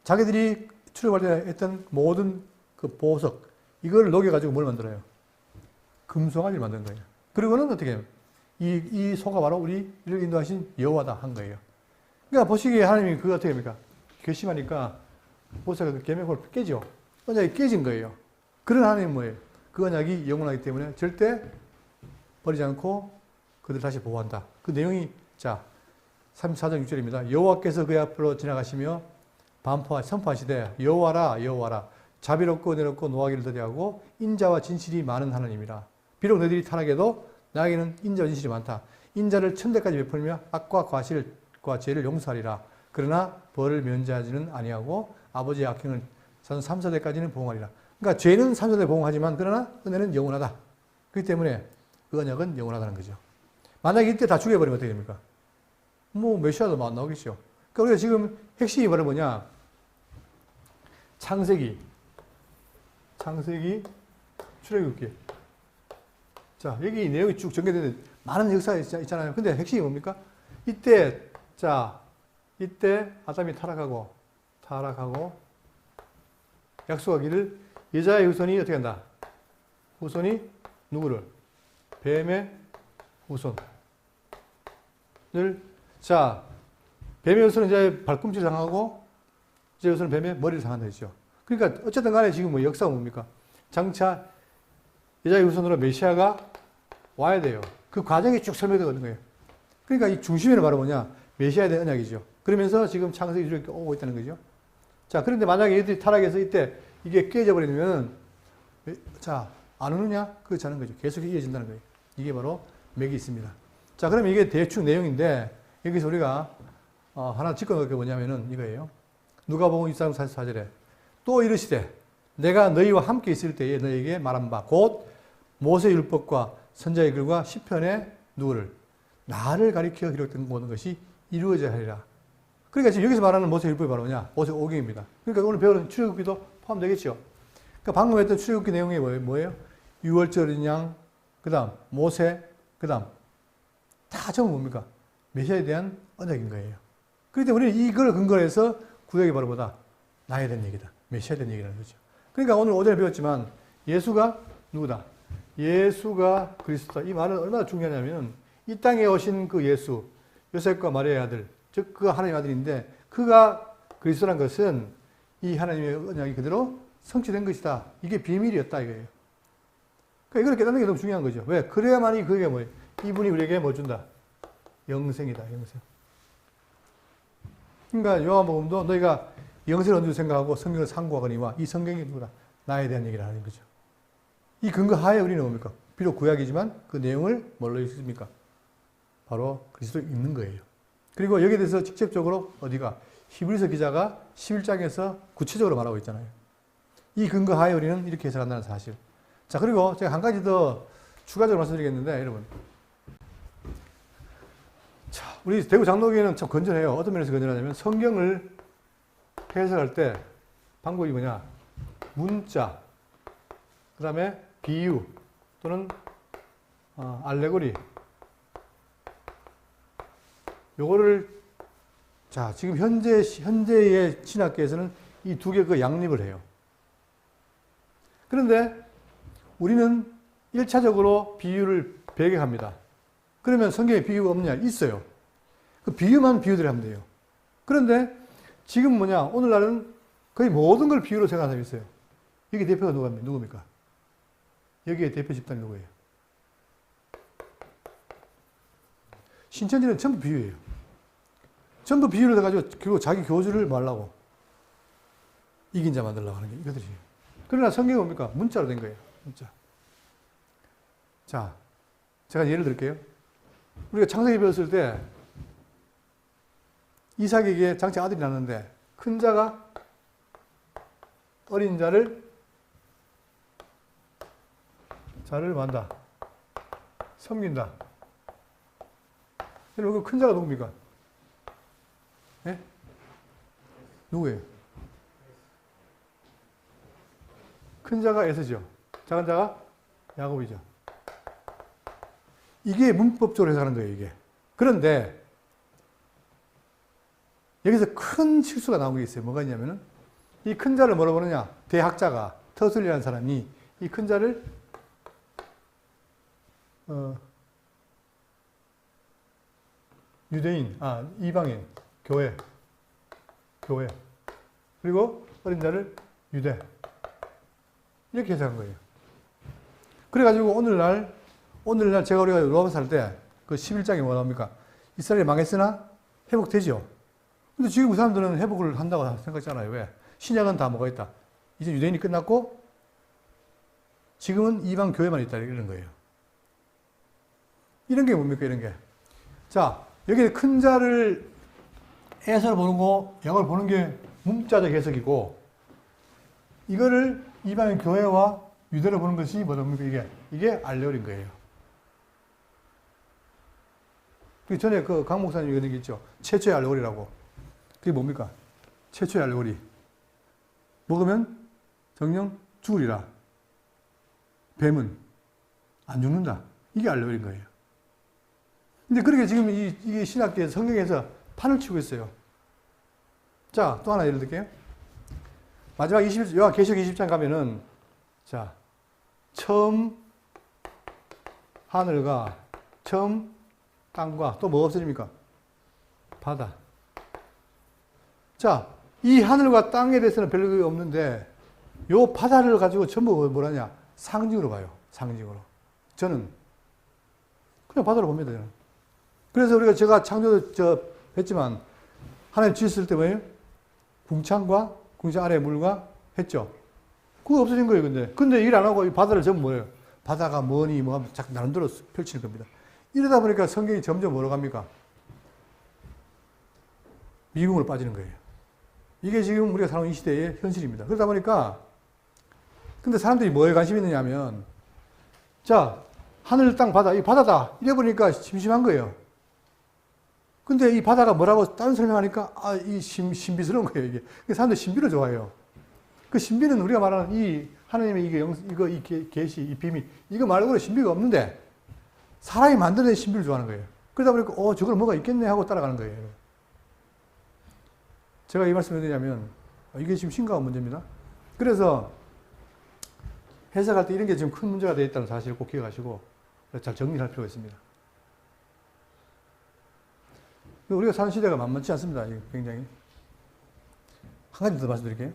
자기들이 출애굽할 때 했던 모든 그 보석, 이걸 녹여가지고 뭘 만들어요? 금송아지를 만든 거예요. 그리고는 어떻게 해요? 이 소가 바로 우리를 인도하신 여호와다 한 거예요. 그러니까 보시기에 하나님이 그거 어떻게 합니까? 괘씸하니까 모세가 그 계명을 깨죠. 언약이 깨진 거예요. 그런 하나님은 뭐예요? 그 언약이 영원하기 때문에 절대 버리지 않고 그들 다시 보호한다. 그 내용이, 자, 34장 6절입니다. 여호와께서 그의 앞으로 지나가시며 선포하시되 여호와라 여호와라 자비롭고 은혜롭고 노하기를 더디하고 인자와 진실이 많은 하나님이라. 비록 너희들이 타락해도 나에게는 인자와 진실이 많다. 인자를 천대까지 베풀며 악과 과실과 죄를 용서하리라. 그러나 벌을 면제하지는 아니하고 아버지의 악행을 3, 4대까지는 보응하리라. 그러니까 죄는 3, 4대 보응하지만 그러나 은혜는 영원하다. 그렇기 때문에 그 언약은 영원하다는 거죠. 만약에 이때 다 죽여버리면 어떻게 됩니까? 뭐 메시아도 안 나오겠죠. 그러니까 우리가 지금 핵심이 바로 뭐냐? 창세기, 출애굽기. 자, 여기 내용이 쭉 전개되는 많은 역사가 있잖아요. 근데 핵심이 뭡니까? 이때 아담이 타락하고 약속하기를 여자의 후손이 어떻게 한다? 후손이 누구를? 뱀의 후손을. 자, 뱀의 후손은 이제 발꿈치를 상하고 이제 후손은 뱀의 머리를 상한다 했죠. 그러니까 어쨌든 간에 지금 뭐 역사가 뭡니까? 장차 여자의 후손으로 메시아가 와야 돼요. 그 과정이 쭉 설명되는 거예요. 그러니까 이 중심에는 바로 뭐냐? 메시아에 대한 언약이죠. 그러면서 지금 창세기 이렇게 오고 있다는 거죠. 자, 그런데 만약에 얘들이 타락해서 이때 이게 깨져 버리면, 자, 안 오느냐? 그렇지 않은 거죠. 계속 이어진다는 거예요. 이게 바로 맥이 있습니다. 자, 그러면 이게 대충 내용인데, 여기서 우리가 하나 짚어 놓을 게 뭐냐면은 이거예요. 누가복음 23장 44절에 또 이르시되 내가 너희와 함께 있을 때에 너희에게 말한 바 곧 모세 율법과 선지자의 글과 시편에 누구를 나를 가리켜 기록된 모든 것이 이루어져야 하리라. 그러니까 지금 여기서 말하는 모세 율법이 바로 뭐냐? 모세 오경입니다. 그러니까 오늘 배우는 출애굽기도 포함되겠죠. 그러니까 방금 했던 출애굽기 내용이 뭐예요? 6월절 어린 양, 그다음 모세, 그다음 다 전부 뭡니까? 메시아에 대한 언약인 거예요. 그렇기 때문에 우리는 이걸 근거로 해서 구약이 바로 뭐다? 나에 대한 얘기다. 메시아에 대한 얘기라는 거죠. 그러니까 오늘 오전에 배웠지만 예수가 누구다? 예수가 그리스도다. 이 말은 얼마나 중요하냐면 이 땅에 오신 그 예수, 요셉과 마리아의 아들, 즉 그 하나님의 아들인데 그가 그리스도란 것은 이 하나님의 언약이 그대로 성취된 것이다. 이게 비밀이었다 이거예요. 그러니까 이걸 깨닫는 게 너무 중요한 거죠. 왜? 그래야만이 그게 뭐예요? 이분이 우리에게 뭐 준다? 영생이다. 영생. 그러니까 요한복음도 너희가 영생을 얻는 줄 생각하고 성경을 상고하거니와 이 성경이 누구다? 나에 대한 얘기를 하는 거죠. 이 근거 하에 우리는 뭡니까? 비록 구약이지만 그 내용을 뭘로 있습니까? 바로 그리스도에 있는 거예요. 그리고 여기에 대해서 직접적으로 어디가? 히브리서 기자가 11장에서 구체적으로 말하고 있잖아요. 이 근거 하에 우리는 이렇게 해석한다는 사실. 자, 그리고 제가 한 가지 더 추가적으로 말씀드리겠는데, 여러분. 자, 우리 대구 장로교회는 참 건전해요. 어떤 면에서 건전하냐면 성경을 해석할 때 방법이 뭐냐? 문자, 그 다음에 비유 또는 알레고리. 요거를 자, 지금 현재의 신학계에서는 이 두 개 그 양립을 해요. 그런데 우리는 1차적으로 비유를 배격합니다. 그러면 성경에 비유가 없냐? 있어요. 그 비유만 비유대로 하면 돼요. 그런데 지금 뭐냐? 오늘날은 거의 모든 걸 비유로 생각하는 사람이 있어요. 여기 대표가 누굽니까? 여기에 대표 집단이 누구예요? 신천지는 전부 비유예요. 전부 비유를 해가지고 결국 자기 교주를 뭐 하려고? 이긴 자 만들려고 하는 게 이거들이에요. 그러나 성경이 뭡니까? 문자로 된 거예요. 문자. 자, 제가 예를 들게요. 우리가 창세기 배웠을 때 이삭에게 장차 아들이 낳는데 큰 자가 어린 자를 만다. 섬긴다. 여러분, 그 큰 자가 누굽니까? 예? 누구예요? 큰 자가 에서죠. 작은 자가 야곱이죠. 이게 문법적으로 해석하는 거예요, 이게. 그런데 여기서 큰 실수가 나온 게 있어요. 뭐가 있냐면은 이 큰 자를 뭐라고 보느냐? 대학자가 터슬이라는 사람이 이 큰 자를 유대인, 이방인, 교회, 그리고 어린 자를 유대. 이렇게 해석한 거예요. 그래가지고 오늘날 우리가 로마서 살 때 그 11장에 뭐 나옵니까? 이스라엘이 망했으나 회복되죠. 근데 지금 그 사람들은 회복을 한다고 생각하잖아요. 왜? 신약은 다 뭐가 있다? 이제 유대인이 끝났고 지금은 이방 교회만 있다. 이런 거예요. 이런 게 뭡니까? 이런 게. 자, 여기 큰 자를 에서를 보는 거, 양을 보는 게 문자적 해석이고, 이거를 이방인 교회와 유대로 보는 것이 뭐랍니까? 이게 알레고리인 거예요. 그 전에 그 강 목사님 이런 게 있죠. 최초의 알레고리라고. 그게 뭡니까? 최초의 알레고리. 먹으면 정령 죽으리라. 뱀은 안 죽는다. 이게 알레고리인 거예요. 근데 그렇게 지금 이게 신학계에서 성경에서 판을 치고 있어요. 자, 또 하나 예를 들게요. 마지막 계시록 20장 가면은, 자, 처음 하늘과 처음 땅과 또 뭐 없어집니까? 바다. 자, 이 하늘과 땅에 대해서는 별로 없는데 요 바다를 가지고 전부 뭐라냐? 상징으로 봐요. 상징으로. 저는 그냥 바다로 봅니다. 저는. 그래서 제가 창조 했지만 하나님 지었을 때 뭐예요? 궁창과 궁창 아래 물과 했죠. 그거 없어진 거예요. 근데 일 안 하고 이 바다를 전부 뭐예요? 바다가 뭐니 뭐 자꾸 나름대로 펼치는 겁니다. 이러다 보니까 성경이 점점 뭐로 갑니까? 미궁으로 빠지는 거예요. 이게 지금 우리가 살아온 이 시대의 현실입니다. 그러다 보니까 근데 사람들이 뭐에 관심이 있느냐 하면 자, 하늘, 땅, 바다, 이 바다다. 이래 보니까 심심한 거예요. 근데 이 바다가 뭐라고 다른 설명하니까 이 신비스러운 거예요, 이게. 사람들이 신비를 좋아해요. 그 신비는 우리가 말하는 이 하나님의 이 계시, 이 비밀, 이거 말고는 신비가 없는데 사람이 만들어낸 신비를 좋아하는 거예요. 그러다 보니까 저걸 뭐가 있겠네 하고 따라가는 거예요. 제가 이 말씀을 드리냐면 이게 지금 심각한 문제입니다. 그래서 해석할 때 이런 게 지금 큰 문제가 되어 있다는 사실을 꼭 기억하시고 잘 정리할 필요가 있습니다. 우리가 사는 시대가 만만치 않습니다. 굉장히. 한 가지 더 말씀드릴게요.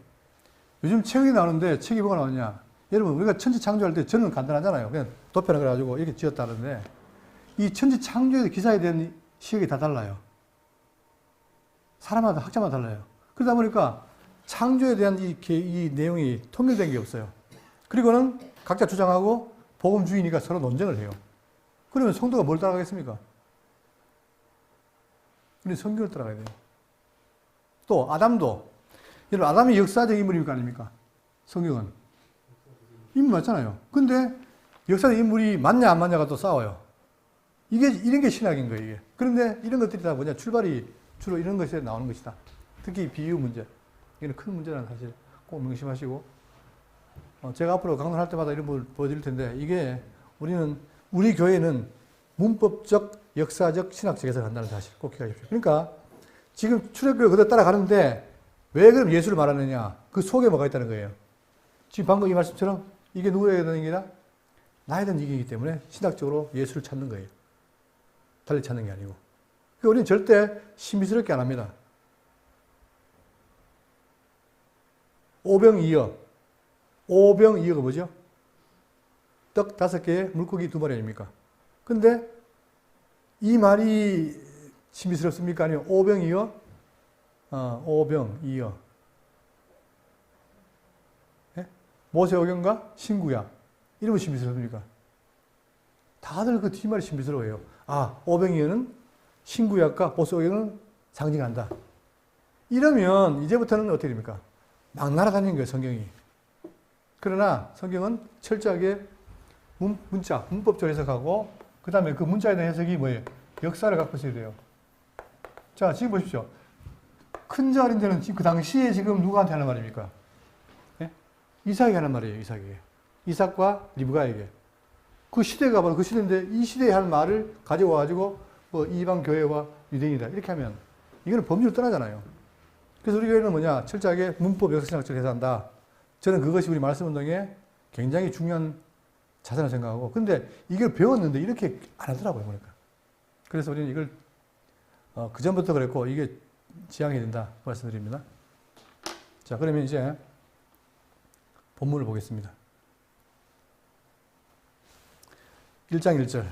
요즘 책이 나오는데 책이 뭐가 나오냐. 여러분 우리가 천지 창조할 때 저는 간단하잖아요. 그냥 도표를 그래가지고 이렇게 지었다는데 이 천지 창조의 기사에 대한 시각이 다 달라요. 사람마다 학자마다 달라요. 그러다 보니까 창조에 대한 이 내용이 통일된 게 없어요. 그리고는 각자 주장하고 복음주의니까 서로 논쟁을 해요. 그러면 성도가 뭘 따라가겠습니까? 우리 성경을 따라가야 돼요. 또 아담도 여러분 아담이 역사적 인물입니까 아닙니까? 성경은 인물 맞잖아요. 근데 역사적 인물이 맞냐 안 맞냐가 또 싸워요. 이런 게 신학인 거예요. 이게. 그런데 이런 것들이 다 뭐냐 출발이 주로 이런 것에 나오는 것이다. 특히 비유 문제 이건 큰 문제라는 사실 꼭 명심하시고 제가 앞으로 강론할 때마다 이런 걸 보여드릴 텐데 이게 우리 교회는 문법적, 역사적, 신학적 해석을 한다는 사실 꼭 기억하십시오. 그러니까 지금 출애굽을 그대로 따라가는데 왜 그럼 예수를 말하느냐? 그 속에 뭐가 있다는 거예요. 지금 방금 이 말씀처럼 이게 누구에게 대한 얘기다? 나에 대한 얘기이기 때문에 신학적으로 예수를 찾는 거예요. 달리 찾는 게 아니고. 그러니까 우리는 절대 신비스럽게 안 합니다. 오병이어. 오병이어가 뭐죠? 떡 5개에 물고기 2마리 아닙니까? 근데 이 말이 신비스럽습니까? 아니면 오병이어? 오병이어. 예? 모세오경과 신구약. 이러면 신비스럽습니까? 다들 그 뒷말이 신비스러워요. 오병이어는 신구약과 모세오경은 상징한다. 이러면 이제부터는 어떻게 됩니까? 막 날아다니는 거예요, 성경이. 그러나 성경은 철저하게 문법적으로 해석하고 그 다음에 그 문자에 대한 해석이 뭐예요? 역사를 갖고 있어야 돼요. 자, 지금 보십시오. 큰 자 어린 자는 그 당시에 지금 누구한테 하는 말입니까? 예? 이삭이 하는 말이에요. 이삭과 리브가에게. 그 시대가 바로 그 시대인데 이 시대에 할 말을 가지고 와가지고 뭐 이방 교회와 유대인이다 이렇게 하면 이거는 법률 떠나잖아요. 그래서 우리 교회는 뭐냐? 철저하게 문법 역사신학적으로 해석한다. 저는 그것이 우리 말씀운동에 굉장히 중요한 자산을 생각하고 근데 이걸 배웠는데 이렇게 안 하더라고요. 보니까. 그래서 우리는 이걸 그전부터 그랬고 이게 지향해야 된다 말씀드립니다. 자, 그러면 이제 본문을 보겠습니다. 1장 1절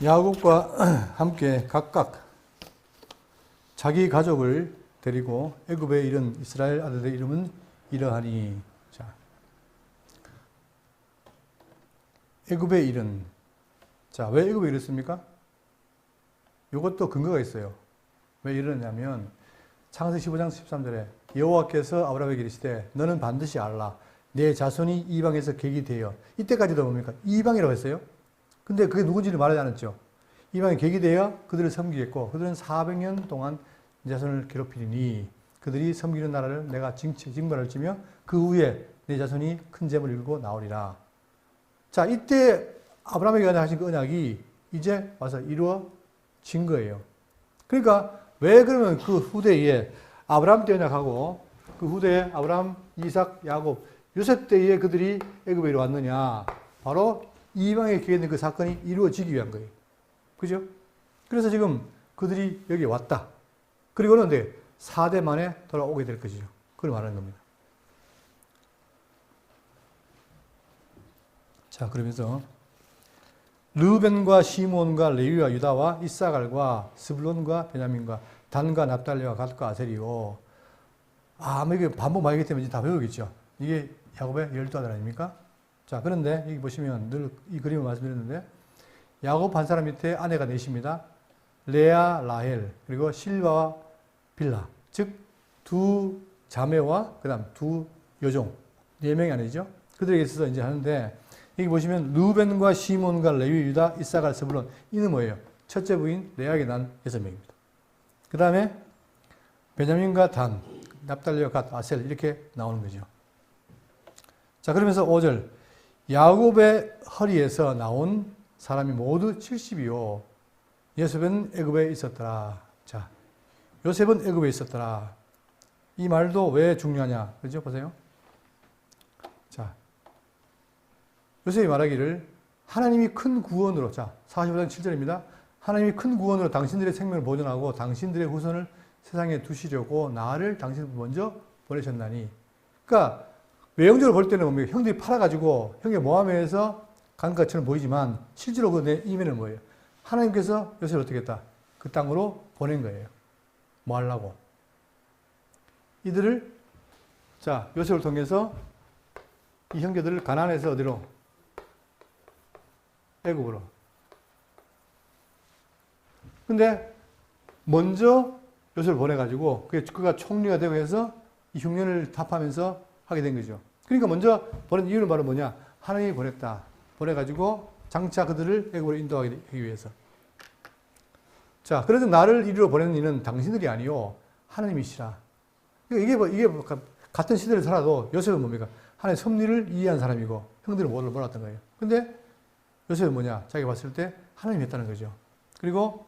야곱과 함께 각각 자기 가족을 데리고 애굽에 이른 이스라엘 아들의 이름은 이러하니. 자, 애굽에 이른. 자, 왜 애굽에 이랬습니까? 이것도 근거가 있어요. 왜 이러냐면 창세기 15장 13절에 여호와께서 아브라함에게 이르시되 너는 반드시 알라 내 자손이 이방에서 객이 되어. 이때까지도 뭡니까? 이방이라고 했어요. 근데 그게 누군지를 말하지 않았죠. 이방에 객이 되어 그들을 섬기겠고 그들은 400년 동안 내 자손을 괴롭히리니 그들이 섬기는 나라를 내가 징벌할 지며 그 후에 내 자손이 큰 재물을 이루고 나오리라. 자, 이때 아브라함에게 하신 그 언약이 이제 와서 이루어진 거예요. 그러니까 왜 그러면 그 후대에 아브라함 때 언약하고 그 후대에 아브라함, 이삭, 야곱, 요셉 때에 그들이 애굽에 왔느냐? 바로 이방에 기회된 그 사건이 이루어지기 위한 거예요. 그죠? 그래서 지금 그들이 여기 왔다. 그리고는 4대 만에 돌아오게 될 것이죠. 그걸 말하는 겁니다. 자, 그러면서 르우벤과 시몬과 레위와 유다와 이사갈과 스불론과 베냐민과 단과 납달리와 갓과 아셀이요. 아마 이게 반복 많이 하기 때문에 다 배우겠죠. 이게 야곱의 12아들 아닙니까? 자, 그런데 여기 보시면 늘 이 그림을 말씀드렸는데 야곱 한 사람 밑에 아내가 넷입니다. 레아, 라헬, 그리고 실바와 빌라. 즉, 두 자매와 그 다음 두 여종. 4명이 아니죠. 그들에게 있어서 이제 하는데 여기 보시면 루벤과 시몬과 레위, 유다, 이사갈, 스불론. 이는 뭐예요? 첫째 부인 레아에게 난 6명입니다. 그 다음에 베냐민과 단, 납달리와 갓, 아셀 이렇게 나오는 거죠. 자, 그러면서 5절 야곱의 허리에서 나온 사람이 모두 70이요. 요셉은 애굽에 있었더라. 자, 요셉은 애굽에 있었더라. 이 말도 왜 중요하냐? 그죠? 보세요. 자, 요셉이 말하기를 하나님이 큰 구원으로, 자, 45장 7절입니다. 하나님이 큰 구원으로 당신들의 생명을 보존하고 당신들의 후손을 세상에 두시려고 나를 당신 먼저 보내셨나니. 그러니까 외형적으로 볼 때는 뭡니까? 형들이 팔아가지고 형의 모함에서 간 것처럼 보이지만 실제로 그 내 이면은 뭐예요? 하나님께서 요셉을 어떻게 했다? 그 땅으로 보낸 거예요. 뭐 하려고? 이들을, 자, 요셉을 통해서 이 형제들을 가나안에서 어디로? 애굽으로. 근데 먼저 요셉을 보내가지고 그가 총리가 되고 해서 이 흉년을 답하면서 하게 된 거죠. 그러니까 먼저 보낸 이유는 바로 뭐냐? 하나님이 보냈다. 보내가지고 장차 그들을 애굽으로 인도하기 위해서. 자, 그래서 나를 이리로 보내는 이는 당신들이 아니요 하나님이시라. 그러니까 이게 같은 시대를 살아도 요셉은 뭡니까? 하나님의 섭리를 이해한 사람이고 형들은 몰랐던 거예요. 근데 요셉은 뭐냐? 자기가 봤을 때 하나님이 했다는 거죠. 그리고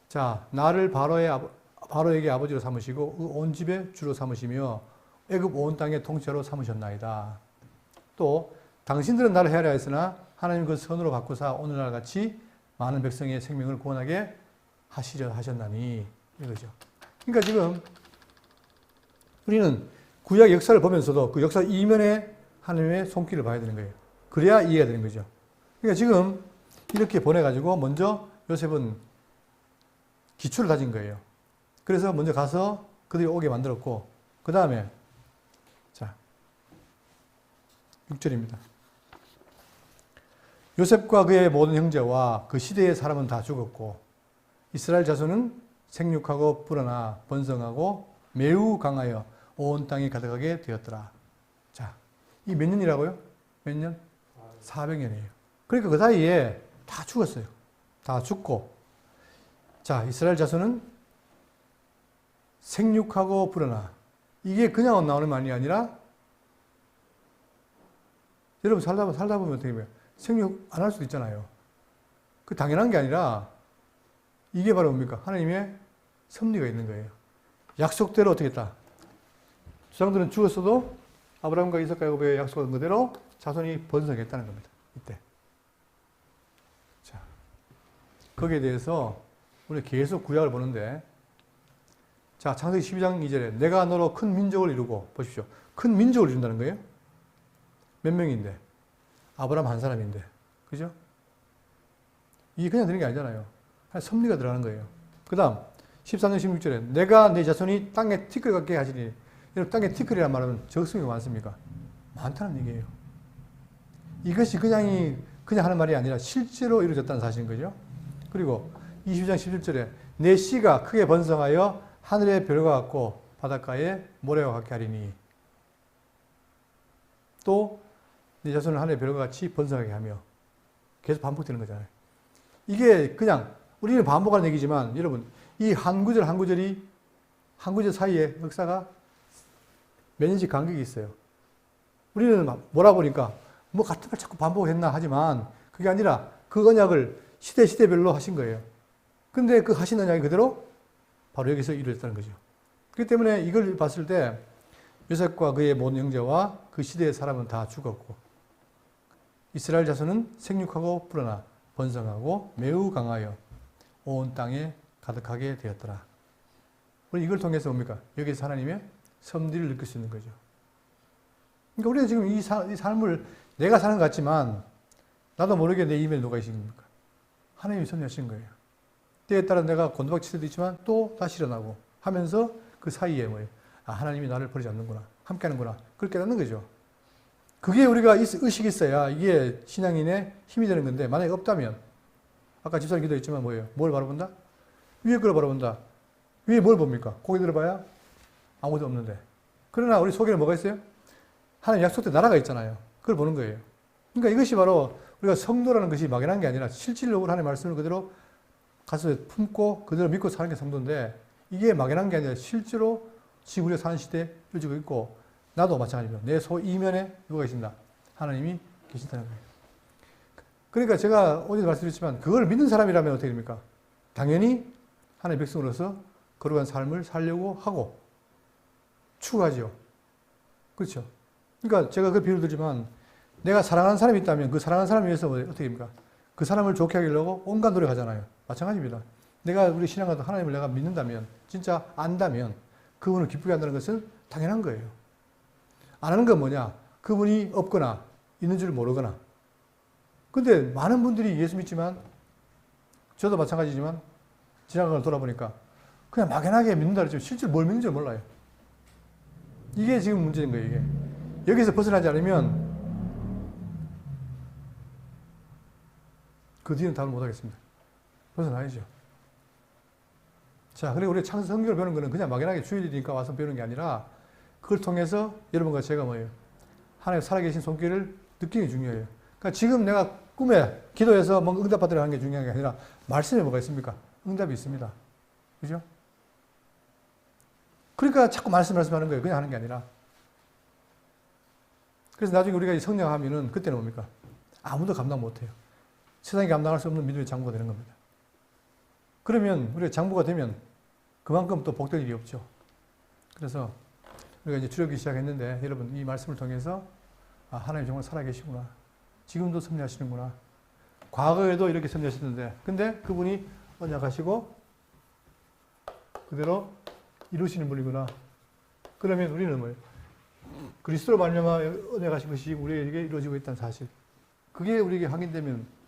자, 나를 바로에게 아버지로 삼으시고 온 집의 주로 삼으시며 애굽 온 땅의 통치자로 삼으셨나이다. 또 당신들은 나를 헤아려 했으나 하나님 그 선으로 바꾸사 오늘날 같이 많은 백성의 생명을 구원하게 하시려 하셨나니 이거죠. 그러니까 지금 우리는 구약 역사를 보면서도 그 역사 이면에 하나님의 손길을 봐야 되는 거예요. 그래야 이해가 되는 거죠. 그러니까 지금 이렇게 보내가지고 먼저 요셉은 기초를 다진 거예요. 그래서 먼저 가서 그들이 오게 만들었고, 그 다음에, 자, 6절입니다. 요셉과 그의 모든 형제와 그 시대의 사람은 다 죽었고, 이스라엘 자손은 생육하고 불어나 번성하고 매우 강하여 온 땅이 가득하게 되었더라. 자, 이 몇 년이라고요? 몇 년? 400년이에요. 그러니까 그 사이에 다 죽었어요. 다 죽고, 자, 이스라엘 자손은 생육하고 불어나. 이게 그냥 나오는 말이 아니라, 여러분 살다 보면 어떻게 보면 생육 안 할 수도 있잖아요. 그 당연한 게 아니라, 이게 바로 뭡니까? 하나님의 섭리가 있는 거예요. 약속대로 어떻게 했다? 조상들은 죽었어도 아브라함과 이삭과 야곱의 약속한 그대로 자손이 번성했다는 겁니다. 이때. 자, 거기에 대해서 우리 계속 구약을 보는데, 자, 창세기 12장 2절에 내가 너로 큰 민족을 이루고, 보십시오. 큰 민족을 이룬다는 거예요. 몇 명인데? 아브라함 한 사람인데. 그죠? 이게 그냥 되는 게 아니잖아요. 섭리가 들어가는 거예요. 그 다음 13장 16절에 내가 내 자손이 땅에 티끌 같게 하시니. 여러분 땅에 티끌이라는 말은 적성이 많습니까? 많다는 얘기예요. 이것이 그냥 하는 말이 아니라 실제로 이루어졌다는 사실인 거죠. 그리고 20장 17절에 내 씨가 크게 번성하여 하늘의 별과 같고 바닷가의 모래와 같게 하리니. 또 내 자손을 하늘의 별과 같이 번성하게 하며. 계속 반복되는 거잖아요. 이게 그냥 우리는 반복하는 얘기지만 여러분 이 한 구절 한 구절이 한 구절 사이에 역사가 몇 년씩 간격이 있어요. 우리는 뭐라 보니까 뭐 같은 말 자꾸 반복했나 하지만 그게 아니라 그 언약을 시대별로 하신 거예요. 근데 그 하신 언약이 그대로 바로 여기서 이루어졌다는 거죠. 그렇기 때문에 이걸 봤을 때 요셉과 그의 모든 형제와 그 시대의 사람은 다 죽었고 이스라엘 자손은 생육하고 불어나 번성하고 매우 강하여 온 땅에 가득하게 되었더라. 우리 이걸 통해서 뭡니까? 여기서 하나님의 섭리를 느낄 수 있는 거죠. 그러니까 우리는 지금 이 삶을 내가 사는 것 같지만 나도 모르게 내 이메일 누가 계신 겁니까? 하나님이 섭리하신 거예요. 때에 따라 내가 곤두박질 때도 있지만 또 다시 일어나고 하면서 그 사이에 뭐예요? 아, 하나님이 나를 버리지 않는구나. 함께 하는구나. 그걸 깨닫는 거죠. 그게 우리가 의식이 있어야 이게 신앙인의 힘이 되는 건데, 만약에 없다면, 아까 집사님 기도했지만 뭐예요? 뭘 바라본다? 위에 걸 바라본다. 위에 뭘 봅니까? 고개 들어봐야 아무도 없는데. 그러나 우리 속에는 뭐가 있어요? 하나님 약속된 나라가 있잖아요. 그걸 보는 거예요. 그러니까 이것이 바로 우리가 성도라는 것이 막연한 게 아니라 실질적으로 하나님의 말씀을 그대로 가슴에 품고 그대로 믿고 사는 게 성도인데, 이게 막연한 게 아니라 실제로 지금 우리가 사는 시대에 이루어지고 있고, 나도 마찬가지입니다. 내 이면에 누가 계신다? 하나님이 계신다는 거예요. 그러니까 제가 어제도 말씀드렸지만 그걸 믿는 사람이라면 어떻게 됩니까? 당연히 하나님의 백성으로서 거룩한 삶을 살려고 하고 추구하죠. 그렇죠? 그러니까 제가 그 비유를 들지만, 내가 사랑하는 사람이 있다면 그 사랑하는 사람을 위해서 어떻게 됩니까? 그 사람을 좋게 하려고 온갖 노력하잖아요. 마찬가지입니다. 내가 우리 신앙과 하나님을 내가 믿는다면, 진짜 안다면 그분을 기쁘게 한다는 것은 당연한 거예요. 안 하는 건 뭐냐? 그분이 없거나 있는 줄 모르거나. 근데 많은 분들이 예수 믿지만, 저도 마찬가지지만 지나간 걸 돌아보니까 그냥 막연하게 믿는다 그러지만 실제로 뭘 믿는지 몰라요. 이게 지금 문제인 거예요. 이게. 여기서 벗어나지 않으면 그 뒤는 답을 못 하겠습니다. 벗어나야죠. 자, 그리고 우리가 성경을 배우는 거는 그냥 막연하게 주일이니까 와서 배우는 게 아니라, 그걸 통해서 여러분과 제가 뭐예요? 하나님 살아계신 손길을 느끼는 게 중요해요. 그러니까 지금 내가 꿈에 기도해서 뭔가 응답받으려 하는 게 중요한 게 아니라, 말씀에 뭐가 있습니까? 응답이 있습니다. 그죠? 그러니까 자꾸 말씀하는 거예요. 그냥 하는 게 아니라. 그래서 나중에 우리가 성령하면은 그때는 뭡니까? 아무도 감당 못 해요. 세상이 감당할 수 없는 믿음의 장부가 되는 겁니다. 그러면 우리가 장부가 되면 그만큼 또 복될 일이 없죠. 그래서 우리가 이제 출애굽기 시작했는데, 여러분 이 말씀을 통해서 아, 하나님 정말 살아계시구나. 지금도 섭리하시는구나. 과거에도 이렇게 섭리하셨는데, 근데 그분이 언약하시고 그대로 이루시는 분이구나. 그러면 우리는 뭐예요? 그리스도로 말미암아 언약하신 것이 우리에게 이루어지고 있다는 사실. 그게 우리에게 확인되면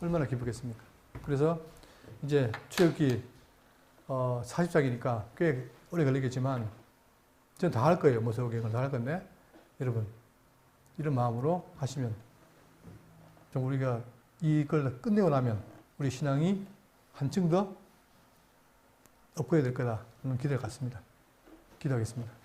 얼마나 기쁘겠습니까? 그래서 이제 출애굽기 40장이니까 꽤 오래 걸리겠지만 저는 다 할 거예요. 모세오경을 다 할 건데, 여러분 이런 마음으로 하시면 좀 우리가 이걸 끝내고 나면 우리 신앙이 한층 더 업그레이드 될 거다. 저는 기대를 갖습니다. 기도하겠습니다.